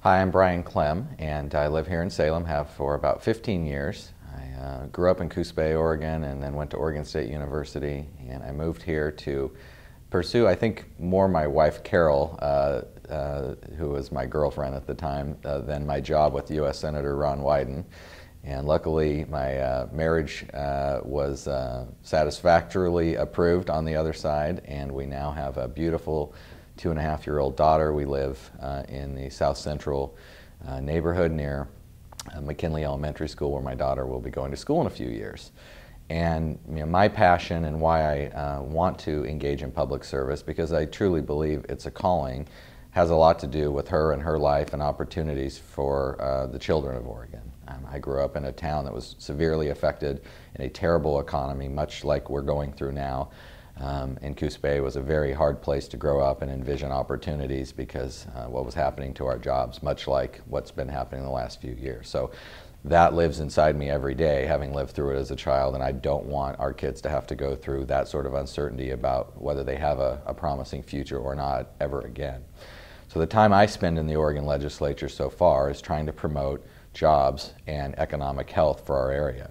Hi, I'm Brian Clem, and I live here in Salem, have for about 15 years. I grew up in Coos Bay, Oregon, and then went to Oregon State University, and I moved here to pursue, I think, more my wife Carol, who was my girlfriend at the time, than my job with U.S. Senator Ron Wyden. And luckily, my marriage was satisfactorily approved on the other side, and we now have a beautiful 2.5-year-old daughter. We live in the south central neighborhood near McKinley Elementary School, where my daughter will be going to school in a few years. And my passion and why I want to engage in public service, because I truly believe it's a calling, has a lot to do with her and her life and opportunities for the children of Oregon. I grew up in a town that was severely affected in a terrible economy, much like we're going through now. And Coos Bay was a very hard place to grow up and envision opportunities because what was happening to our jobs, much like what's been happening in the last few years. So that lives inside me every day, having lived through it as a child, and I don't want our kids to have to go through that sort of uncertainty about whether they have a promising future or not ever again. So the time I spend in the Oregon legislature so far is trying to promote jobs and economic health for our area.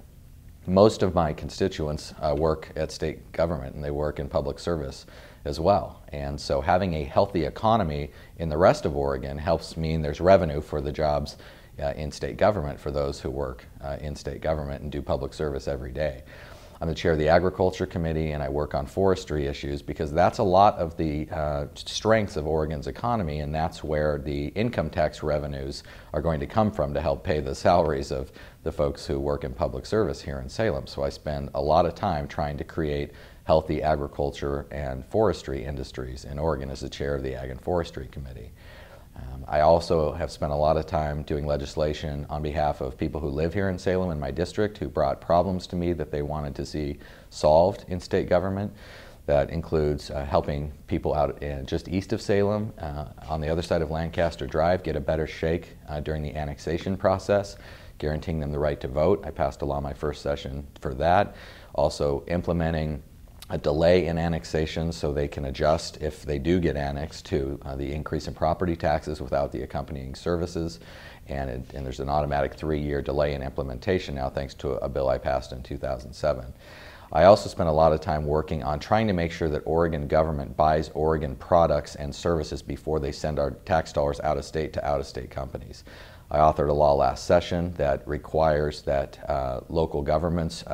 Most of my constituents work at state government, and they work in public service as well. And so having a healthy economy in the rest of Oregon helps mean there's revenue for the jobs in state government for those who work in state government and do public service every day. I'm the chair of the Agriculture Committee, and I work on forestry issues because that's a lot of the strengths of Oregon's economy, and that's where the income tax revenues are going to come from to help pay the salaries of the folks who work in public service here in Salem. So I spend a lot of time trying to create healthy agriculture and forestry industries in Oregon as the chair of the Ag and Forestry Committee. I also have spent a lot of time doing legislation on behalf of people who live here in Salem in my district who brought problems to me that they wanted to see solved in state government. That includes helping people out just east of Salem, on the other side of Lancaster Drive, get a better shake during the annexation process, guaranteeing them the right to vote. I passed a law in my first session for that. Also implementing a delay in annexation so they can adjust if they do get annexed to the increase in property taxes without the accompanying services. And there's an automatic 3-year delay in implementation now thanks to a bill I passed in 2007. I also spent a lot of time working on trying to make sure that Oregon government buys Oregon products and services before they send our tax dollars out of state to out-of-state companies. I authored a law last session that requires that local governments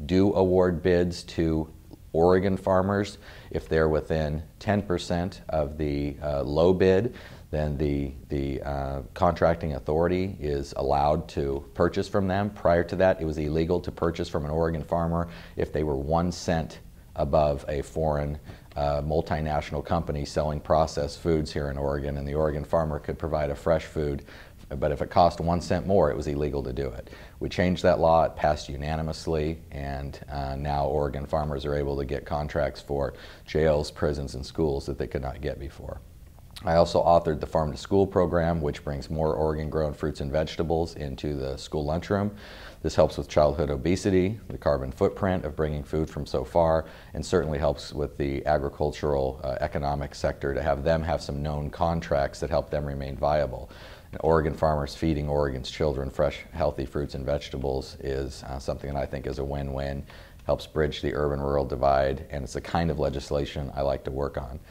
do award bids to Oregon farmers. If they're within 10% of the low bid, then the contracting authority is allowed to purchase from them. Prior to that, it was illegal to purchase from an Oregon farmer if they were 1 cent above a foreign multinational company selling processed foods here in Oregon, and the Oregon farmer could provide a fresh food. But if it cost 1 cent more, it was illegal to do it. We changed that law, it passed unanimously, and now Oregon farmers are able to get contracts for jails, prisons, and schools that they could not get before. I also authored the Farm to School program, which brings more Oregon-grown fruits and vegetables into the school lunchroom. This helps with childhood obesity, the carbon footprint of bringing food from so far, and certainly helps with the agricultural economic sector to have them have some known contracts that help them remain viable. Oregon farmers feeding Oregon's children fresh, healthy fruits and vegetables is something that I think is a win-win, helps bridge the urban-rural divide, and it's the kind of legislation I like to work on.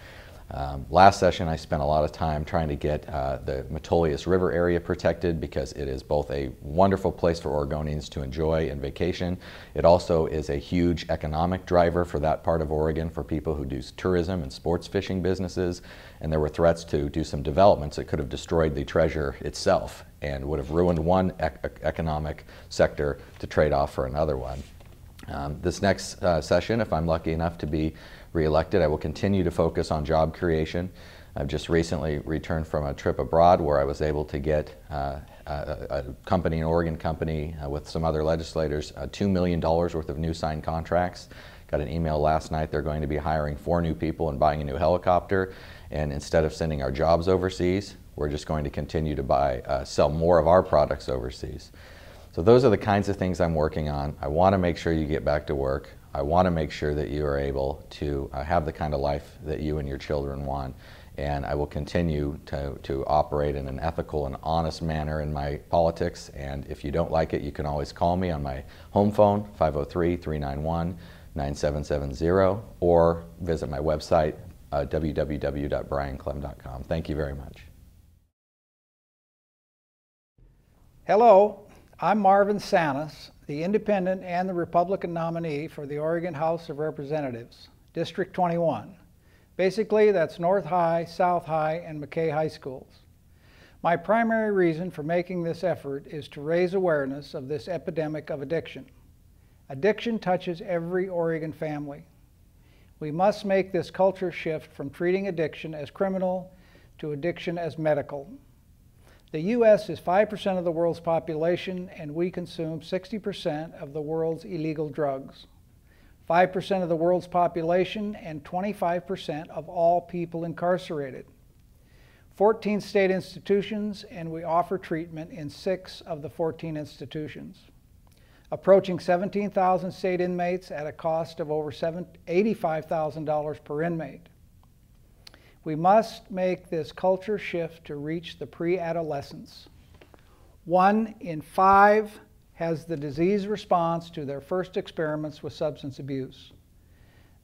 Last session I spent a lot of time trying to get the Metolius River area protected because it is both a wonderful place for Oregonians to enjoy and vacation. It also is a huge economic driver for that part of Oregon for people who do tourism and sports fishing businesses, and there were threats to do some developments that could have destroyed the treasure itself and would have ruined one economic sector to trade off for another one. This next session, if I'm lucky enough to be re-elected, I will continue to focus on job creation. I've just recently returned from a trip abroad where I was able to get a company, an Oregon company, with some other legislators, $2 million worth of new signed contracts. Got an email last night they're going to be hiring 4 new people and buying a new helicopter. And instead of sending our jobs overseas, we're just going to continue to sell more of our products overseas. So those are the kinds of things I'm working on. I want to make sure you get back to work. I want to make sure that you are able to have the kind of life that you and your children want. and I will continue to operate in an ethical and honest manner in my politics. And if you don't like it, you can always call me on my home phone, 503-391-9770, or visit my website, www.brianclem.com. Thank you very much. Hello, I'm Marvin Sanis, the Independent and the Republican nominee for the Oregon House of Representatives, District 21. Basically, that's North High, South High, and McKay High Schools. My primary reason for making this effort is to raise awareness of this epidemic of addiction. Addiction touches every Oregon family. We must make this culture shift from treating addiction as criminal to addiction as medical. The U.S. is 5% of the world's population, and we consume 60% of the world's illegal drugs. 5% of the world's population and 25% of all people incarcerated. 14 state institutions, and we offer treatment in 6 of the 14 institutions. Approaching 17,000 state inmates at a cost of over $85,000 per inmate. We must make this culture shift to reach the pre-adolescents. 1 in 5 has the disease response to their first experiments with substance abuse.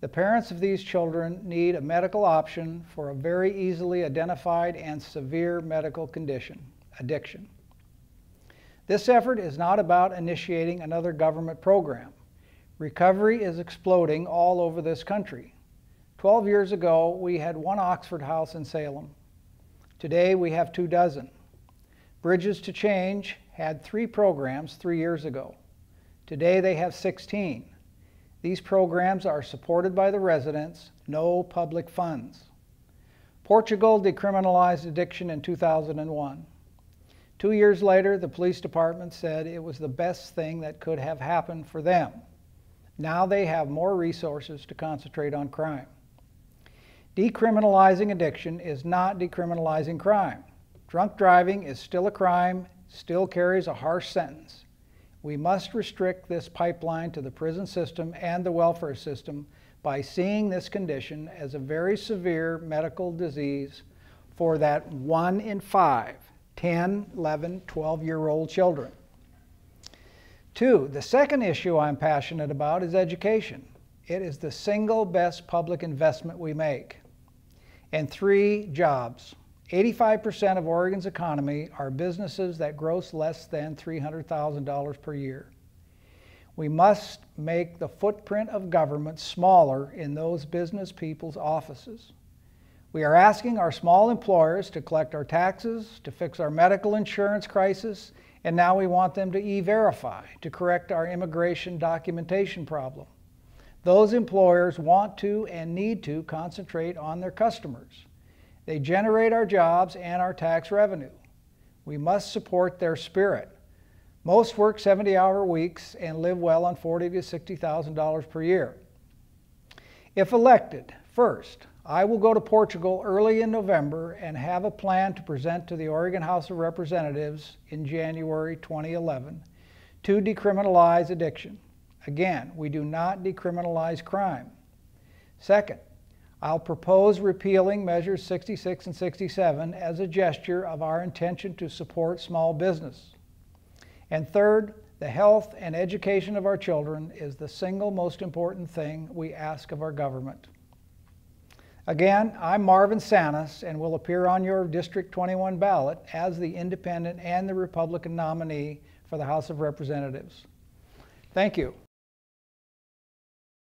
The parents of these children need a medical option for a very easily identified and severe medical condition, addiction. This effort is not about initiating another government program. Recovery is exploding all over this country. 12 years ago, we had 1 Oxford House in Salem. Today, we have 24. Bridges to Change had 3 programs 3 years ago. Today, they have 16. These programs are supported by the residents, no public funds. Portugal decriminalized addiction in 2001. 2 years later, the police department said it was the best thing that could have happened for them. Now they have more resources to concentrate on crime. Decriminalizing addiction is not decriminalizing crime. Drunk driving is still a crime, still carries a harsh sentence. We must restrict this pipeline to the prison system and the welfare system by seeing this condition as a very severe medical disease for that 1 in 5, 10, 11, 12-year-old children. 2, the second issue I'm passionate about is education. It is the single best public investment we make. And 3, jobs. 85% of Oregon's economy are businesses that gross less than $300,000 per year. We must make the footprint of government smaller in those business people's offices. We are asking our small employers to collect our taxes, to fix our medical insurance crisis, and now we want them to e-verify, to correct our immigration documentation problem. Those employers want to and need to concentrate on their customers. They generate our jobs and our tax revenue. We must support their spirit. Most work 70-hour weeks and live well on $40,000 to $60,000 per year. If elected, first, I will go to Portugal early in November and have a plan to present to the Oregon House of Representatives in January 2011 to decriminalize addiction. Again, we do not decriminalize crime. Second, I'll propose repealing Measures 66 and 67 as a gesture of our intention to support small business. And third, the health and education of our children is the single most important thing we ask of our government. Again, I'm Marvin Sanis and will appear on your District 21 ballot as the Independent and the Republican nominee for the House of Representatives. Thank you.